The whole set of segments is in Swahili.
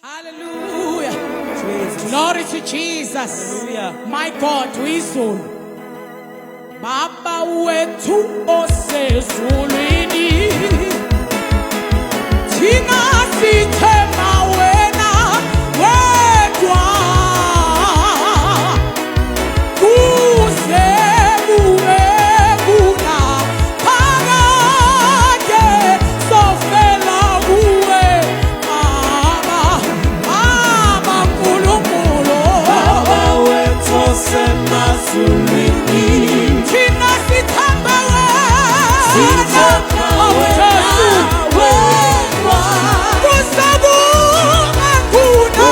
Hallelujah. Jesus. Glory to Jesus. Hallelujah. My God, uyizulu. Baba wethu osezulwini. Thina sithemba wena wedwa. Kuze kube kuna phakade sofela kuwe Baba. Baba Nkulunkulu. Baba wethu osemazulwini. Thina sithemba Sithemba wena wedwa. Kuze kube kuna.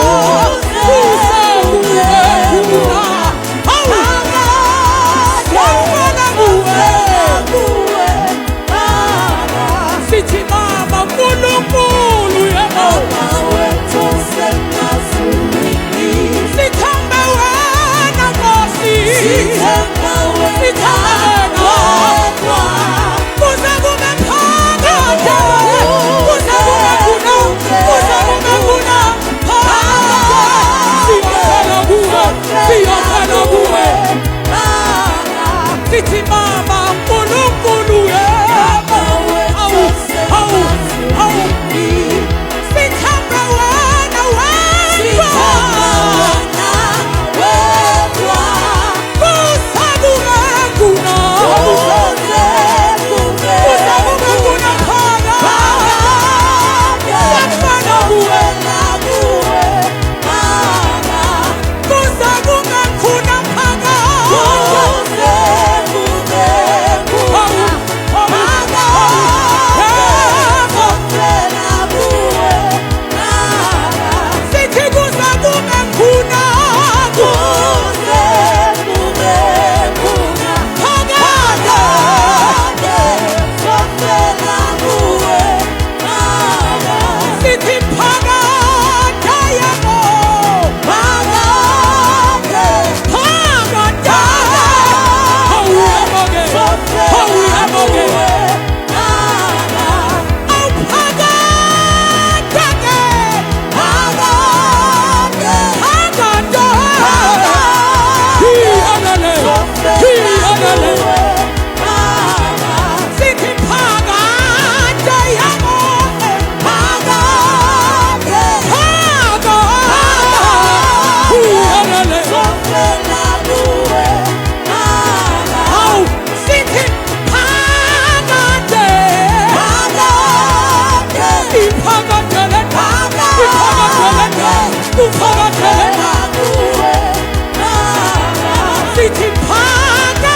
Kuze kube kuna. Sofela kuwe sithi Baba Nkulunkulu yebo. Baba wethu osemazulwini. Sithembe wena Nkosi. Sithemba wena wedwa. Kuze kube phakade. Kuze kube kuna. Kuze kube kuna. Siyofela kuwe. Siyofela kuwe. Sithi Baba Nkulunkulu yebo. Awu, awu, awu. Sithembe wena wedwa. Kuze kube kuna. Kuze kube kuna phakade. Siyofela kuwe. Kuze kube kuna phakade. Sithi kuze kube kuna. Phakade. Sithi phakade yebo. Phakade. Hawu yebo-ke. Hawu yebo-ke. Awu phakade-ke. Phakade. Hiyalele. Hiyalele. Sithi phakade yebo. Phakade. Hiyalele. Awu sithi phakade. Iphakadele. Iphakadele. Kuphakadele. Sithi phakade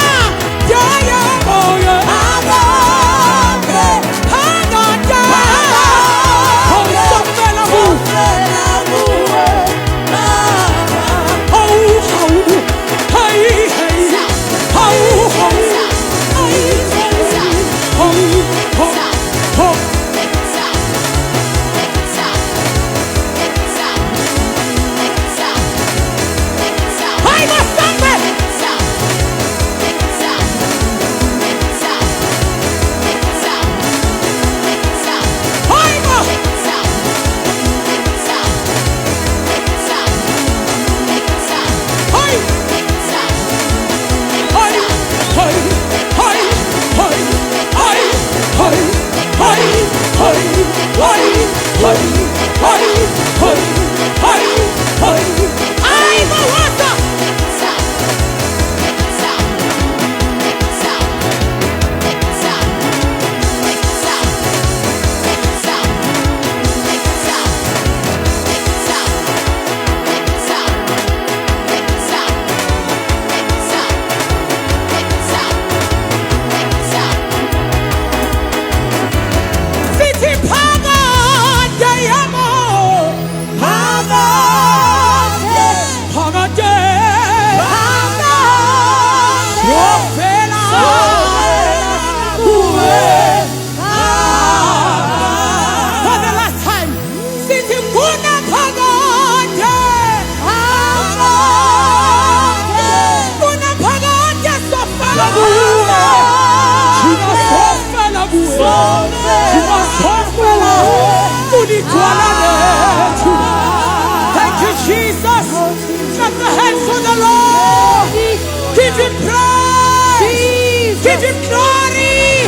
yebo. Phakade. Awu sofela kuwe. Hawu, hawu. Hey, hey. Hawu, hawu. Hawu, hawu. Hawu. Hai masambe. Hai ma. Hai. Hai. Hai. Hai. Hai. Hai. Hai. Hai. Hai. Hai. Hai. Hai. Hai. Hai. Ai mawasa. Sithi phakade yebo. Phakade. Sofela kuwe. For the last time. Sithi kuna phakade. Kuna phakade sofela kuwe. Thina sofela kuwe. Thina sofela. Kuligcwala lethu. your hands for the Lord. Give him praise. Give him glory.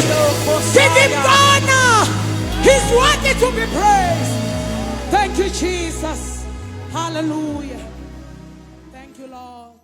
Give him honor. He's worthy to be praised. Thank you, Jesus. Hallelujah. Thank you, Lord.